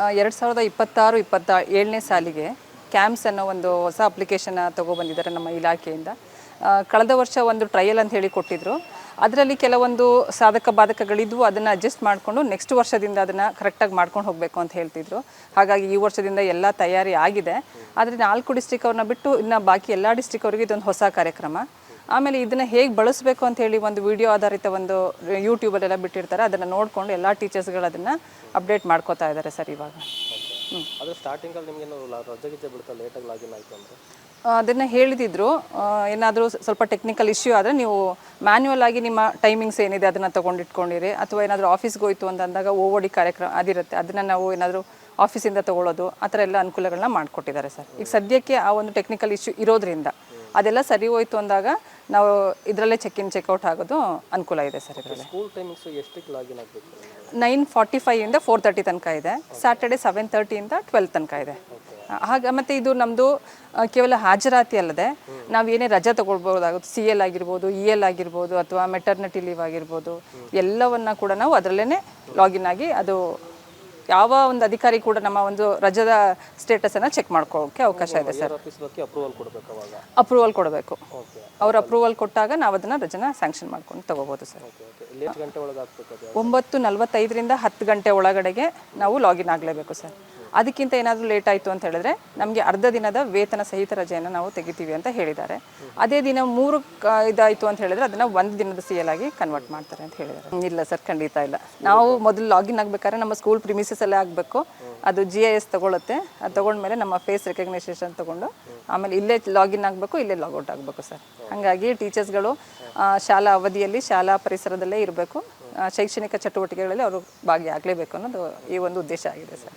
2026-27ನೇ ಸಾಲಿಗೆ ಕ್ಯಾಂಪ್ಸ್ ಅನ್ನೋ ಒಂದು ಹೊಸ ಅಪ್ಲಿಕೇಶನ್ ತೊಗೊಬಂದಿದ್ದಾರೆ ನಮ್ಮ ಇಲಾಖೆಯಿಂದ. ಕಳೆದ ವರ್ಷ ಒಂದು ಟ್ರಯಲ್ ಅಂತ ಹೇಳಿ ಕೊಟ್ಟಿದ್ದರು. ಅದರಲ್ಲಿ ಕೆಲವೊಂದು ಸಾಧಕ ಬಾಧಕಗಳಿದ್ವು, ಅದನ್ನು ಅಡ್ಜಸ್ಟ್ ಮಾಡಿಕೊಂಡು ನೆಕ್ಸ್ಟ್ ವರ್ಷದಿಂದ ಅದನ್ನು ಕರೆಕ್ಟಾಗಿ ಮಾಡ್ಕೊಂಡು ಹೋಗಬೇಕು ಅಂತ ಹೇಳ್ತಿದ್ರು. ಹಾಗಾಗಿ ಈ ವರ್ಷದಿಂದ ಎಲ್ಲ ತಯಾರಿ ಆಗಿದೆ. ಆದರೆ 4 ಡಿಸ್ಟ್ರಿಕ್ ಅವ್ರನ್ನ ಬಿಟ್ಟು ಇನ್ನು ಬಾಕಿ ಎಲ್ಲ ಡಿಸ್ಟ್ರಿಕ್ ಅವರಿಗೆ ಇದೊಂದು ಹೊಸ ಕಾರ್ಯಕ್ರಮ. ಆಮೇಲೆ ಇದನ್ನು ಹೇಗೆ ಬಳಸಬೇಕು ಅಂತ ಹೇಳಿ ಒಂದು ವಿಡಿಯೋ ಆಧಾರಿತ ಒಂದು ಯೂಟ್ಯೂಬಲ್ಲೆಲ್ಲ ಬಿಟ್ಟಿರ್ತಾರೆ. ಅದನ್ನು ನೋಡಿಕೊಂಡು ಎಲ್ಲ ಟೀಚರ್ಸ್ಗಳು ಅದನ್ನು ಅಪ್ಡೇಟ್ ಮಾಡ್ಕೋತಾ ಇದ್ದಾರೆ ಸರ್ ಇವಾಗ. ಅದು ಸ್ಟಾರ್ಟಿಂಗಲ್ಲಿ ನಿಮಗೇನು ರಜೆ ಬಿಡ್ತಾ ಲೇಟಾಗಿ ಲಾಗಿನ್ ಆಯಿತು ಅಂತ ಅದನ್ನು ಹೇಳಿದ್ರು. ಏನಾದರೂ ಸ್ವಲ್ಪ ಟೆಕ್ನಿಕಲ್ ಇಶ್ಯೂ ಆದರೆ ನೀವು ಮ್ಯಾನ್ಯುವಲ್ ಆಗಿ ನಿಮ್ಮ ಟೈಮಿಂಗ್ಸ್ ಏನಿದೆ ಅದನ್ನು ತೊಗೊಂಡಿಟ್ಕೊಂಡಿರಿ, ಅಥವಾ ಏನಾದರೂ ಆಫೀಸ್ಗೆ ಹೋಯ್ತು ಅಂದಾಗ OOD ಕಾರ್ಯಕ್ರಮ ಅದಿರುತ್ತೆ, ಅದನ್ನು ನಾವು ಏನಾದರೂ ಆಫೀಸಿಂದ ತೊಗೊಳ್ಳೋದು ಆ ಥರ ಎಲ್ಲ ಅನುಕೂಲಗಳನ್ನ ಮಾಡಿಕೊಟ್ಟಿದ್ದಾರೆ ಸರ್. ಈಗ ಸದ್ಯಕ್ಕೆ ಆ ಒಂದು ಟೆಕ್ನಿಕಲ್ ಇಶ್ಯೂ ಇರೋದ್ರಿಂದ ಅದೆಲ್ಲ ಸರಿ ಹೋಯ್ತು ಅಂದಾಗ ನಾವು ಇದರಲ್ಲೇ ಚೆಕ್-ಇನ್ ಚೆಕ್ಔಟ್ ಆಗೋದು ಅನುಕೂಲ ಇದೆ ಸರ್. ಇದರಲ್ಲಿ ಸ್ಕೂಲ್ ಟೈಮಿಂಗ್ಸು ಎಷ್ಟಕ್ಕೆ ಲಾಗಿನ್ ಆಗಬೇಕು? 9:45 4:30 ತನಕ ಇದೆ. ಸ್ಯಾಟರ್ಡೆ 7:30 12 ತನಕ ಇದೆ. ಹಾಗೆ ಮತ್ತು ಇದು ನಮ್ಮದು ಕೇವಲ ಹಾಜರಾತಿ ಅಲ್ಲದೆ ನಾವು ಏನೇ ರಜೆ ತೊಗೊಳ್ಬೋದಾಗುತ್ತೆ, CL ಆಗಿರ್ಬೋದು, EL ಆಗಿರ್ಬೋದು, ಅಥವಾ ಮೆಟರ್ನಿಟಿ ಲೀವ್ ಆಗಿರ್ಬೋದು, ಎಲ್ಲವನ್ನು ಕೂಡ ನಾವು ಅದರಲ್ಲೇ ಲಾಗಿನ್ ಆಗಿ ಅದು ಯಾವ ಒಂದು ಅಧಿಕಾರಿ ಕೂಡ ನಮ್ಮ ಒಂದು ರಜದ ಸ್ಟೇಟಸನ್ನು ಚೆಕ್ ಮಾಡ್ಕೊಳ್ಳೋಕ್ಕೆ ಅವಕಾಶ ಇದೆ ಸರ್. ಅಪ್ರೂವಲ್ ಕೊಡಬೇಕು. ಅವ್ರ ಅಪ್ರೂವಲ್ ಕೊಟ್ಟಾಗ ನಾವು ಅದನ್ನು ರಜನ ಸ್ಯಾಂಕ್ಷನ್ ಮಾಡ್ಕೊಂಡು ತೊಗೋಬೋದು ಸರ್. 9:45 10 ಗಂಟೆ ಒಳಗಡೆಗೆ ನಾವು ಲಾಗಿನ್ ಆಗಲೇಬೇಕು ಸರ್. ಅದಕ್ಕಿಂತ ಏನಾದರೂ ಲೇಟ್ ಆಯಿತು ಅಂತ ಹೇಳಿದ್ರೆ ನಮಗೆ ಅರ್ಧ ದಿನದ ವೇತನ ಸಹಿತ ರಜೆಯನ್ನು ನಾವು ತೆಗಿತೀವಿ ಅಂತ ಹೇಳಿದ್ದಾರೆ. ಅದೇ ದಿನ 3 ಇದಾಯಿತು ಅಂತ ಹೇಳಿದ್ರೆ ಅದನ್ನು 1 ದಿನದ CL ಆಗಿ ಕನ್ವರ್ಟ್ ಮಾಡ್ತಾರೆ ಅಂತ ಹೇಳಿದ್ದಾರೆ. ಇಲ್ಲ ಸರ್, ಖಂಡಿತ ಇಲ್ಲ. ನಾವು ಮೊದಲು ಲಾಗಿನ್ ಆಗಬೇಕಾದ್ರೆ ನಮ್ಮ ಸ್ಕೂಲ್ ಪ್ರಿಮಿಸಸಲ್ಲೇ ಆಗಬೇಕು. ಅದು GIS ತೊಗೊಳುತ್ತೆ. ಅದು ತೊಗೊಂಡ್ಮೇಲೆ ನಮ್ಮ ಫೇಸ್ ರೆಕಗ್ನೈಸೇಷನ್ ತೊಗೊಂಡು ಆಮೇಲೆ ಇಲ್ಲೇ ಲಾಗಿನ್ ಆಗಬೇಕು, ಇಲ್ಲೇ ಲಾಗೌಟ್ ಆಗಬೇಕು ಸರ್. ಹಾಗಾಗಿ ಟೀಚರ್ಸ್ಗಳು ಶಾಲಾ ಅವಧಿಯಲ್ಲಿ ಶಾಲಾ ಪರಿಸರದಲ್ಲೇ ಇರಬೇಕು, ಶೈಕ್ಷಣಿಕ ಚಟುವಟಿಕೆಗಳಲ್ಲಿ ಅವರು ಭಾಗಿಯಾಗಲೇಬೇಕು ಅನ್ನೋದು ಈ ಒಂದು ಉದ್ದೇಶ ಆಗಿದೆ ಸರ್.